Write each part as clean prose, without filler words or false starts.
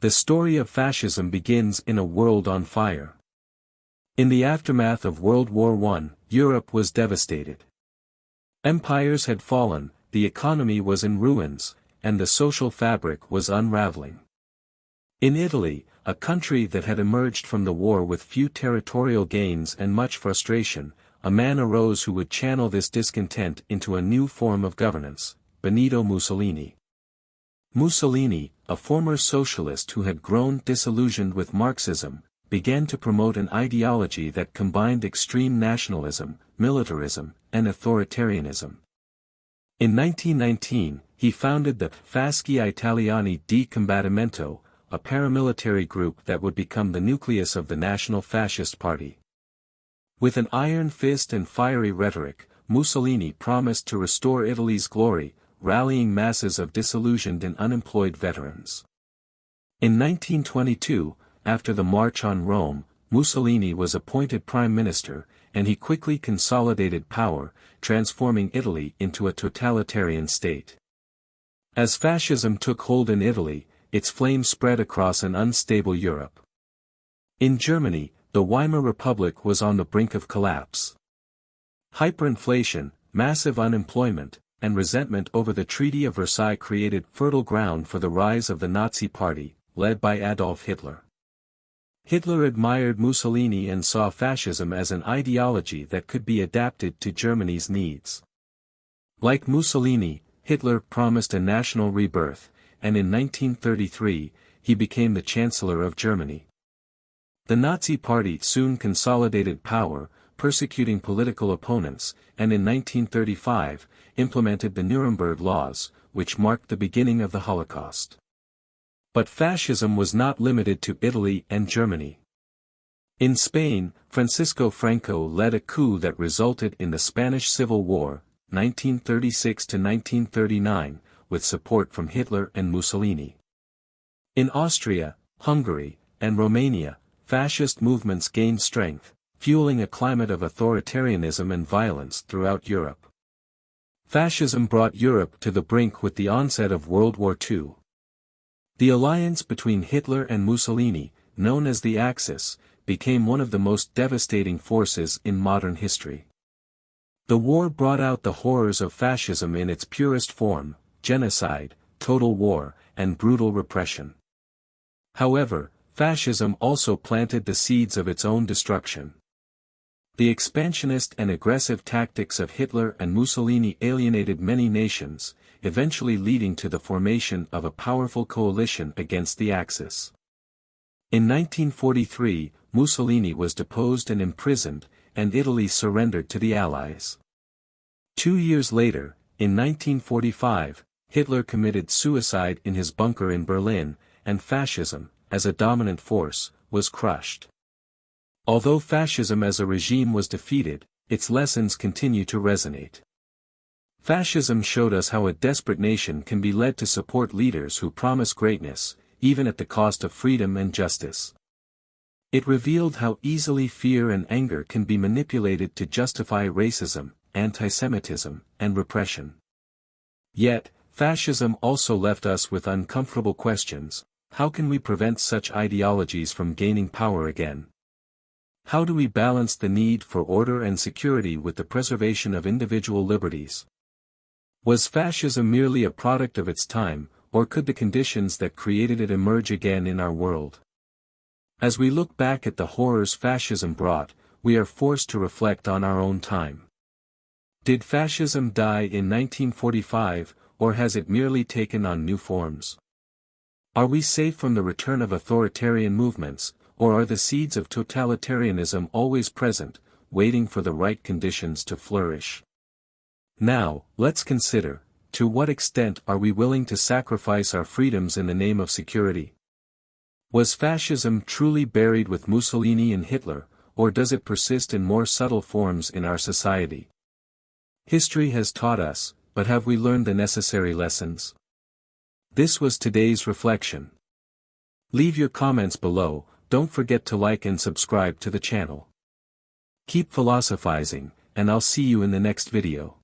The story of fascism begins in a world on fire. In the aftermath of World War I, Europe was devastated. Empires had fallen, the economy was in ruins, and the social fabric was unraveling. In Italy, a country that had emerged from the war with few territorial gains and much frustration, a man arose who would channel this discontent into a new form of governance: Benito Mussolini. Mussolini, a former socialist who had grown disillusioned with Marxism, began to promote an ideology that combined extreme nationalism, militarism, and authoritarianism. In 1919, he founded the Fasci Italiani di Combattimento, a paramilitary group that would become the nucleus of the National Fascist Party. With an iron fist and fiery rhetoric, Mussolini promised to restore Italy's glory, rallying masses of disillusioned and unemployed veterans. In 1922, after the March on Rome, Mussolini was appointed prime minister, and he quickly consolidated power, transforming Italy into a totalitarian state. As fascism took hold in Italy, its flames spread across an unstable Europe. In Germany, the Weimar Republic was on the brink of collapse. Hyperinflation, massive unemployment, and resentment over the Treaty of Versailles created fertile ground for the rise of the Nazi Party, led by Adolf Hitler. Hitler admired Mussolini and saw fascism as an ideology that could be adapted to Germany's needs. Like Mussolini, Hitler promised a national rebirth, and in 1933, he became the Chancellor of Germany. The Nazi Party soon consolidated power, persecuting political opponents, and in 1935, implemented the Nuremberg Laws, which marked the beginning of the Holocaust. But fascism was not limited to Italy and Germany. In Spain, Francisco Franco led a coup that resulted in the Spanish Civil War, 1936 to 1939, with support from Hitler and Mussolini. In Austria, Hungary, and Romania, fascist movements gained strength, fueling a climate of authoritarianism and violence throughout Europe. Fascism brought Europe to the brink with the onset of World War II. The alliance between Hitler and Mussolini, known as the Axis, became one of the most devastating forces in modern history. The war brought out the horrors of fascism in its purest form: genocide, total war, and brutal repression. However, fascism also planted the seeds of its own destruction. The expansionist and aggressive tactics of Hitler and Mussolini alienated many nations, eventually leading to the formation of a powerful coalition against the Axis. In 1943, Mussolini was deposed and imprisoned, and Italy surrendered to the Allies. 2 years later, in 1945, Hitler committed suicide in his bunker in Berlin, and fascism, as a dominant force, was crushed. Although fascism as a regime was defeated, its lessons continue to resonate. Fascism showed us how a desperate nation can be led to support leaders who promise greatness, even at the cost of freedom and justice. It revealed how easily fear and anger can be manipulated to justify racism, anti-Semitism, and repression. Yet, fascism also left us with uncomfortable questions: how can we prevent such ideologies from gaining power again? How do we balance the need for order and security with the preservation of individual liberties? Was fascism merely a product of its time, or could the conditions that created it emerge again in our world? As we look back at the horrors fascism brought, we are forced to reflect on our own time. Did fascism die in 1945, or has it merely taken on new forms? Are we safe from the return of authoritarian movements, or are the seeds of totalitarianism always present, waiting for the right conditions to flourish? Now, let's consider, to what extent are we willing to sacrifice our freedoms in the name of security? Was fascism truly buried with Mussolini and Hitler, or does it persist in more subtle forms in our society? History has taught us, but have we learned the necessary lessons? This was today's reflection. Leave your comments below. Don't forget to like and subscribe to the channel. Keep philosophizing, and I'll see you in the next video.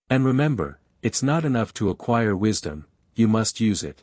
And remember, it's not enough to acquire wisdom, you must use it.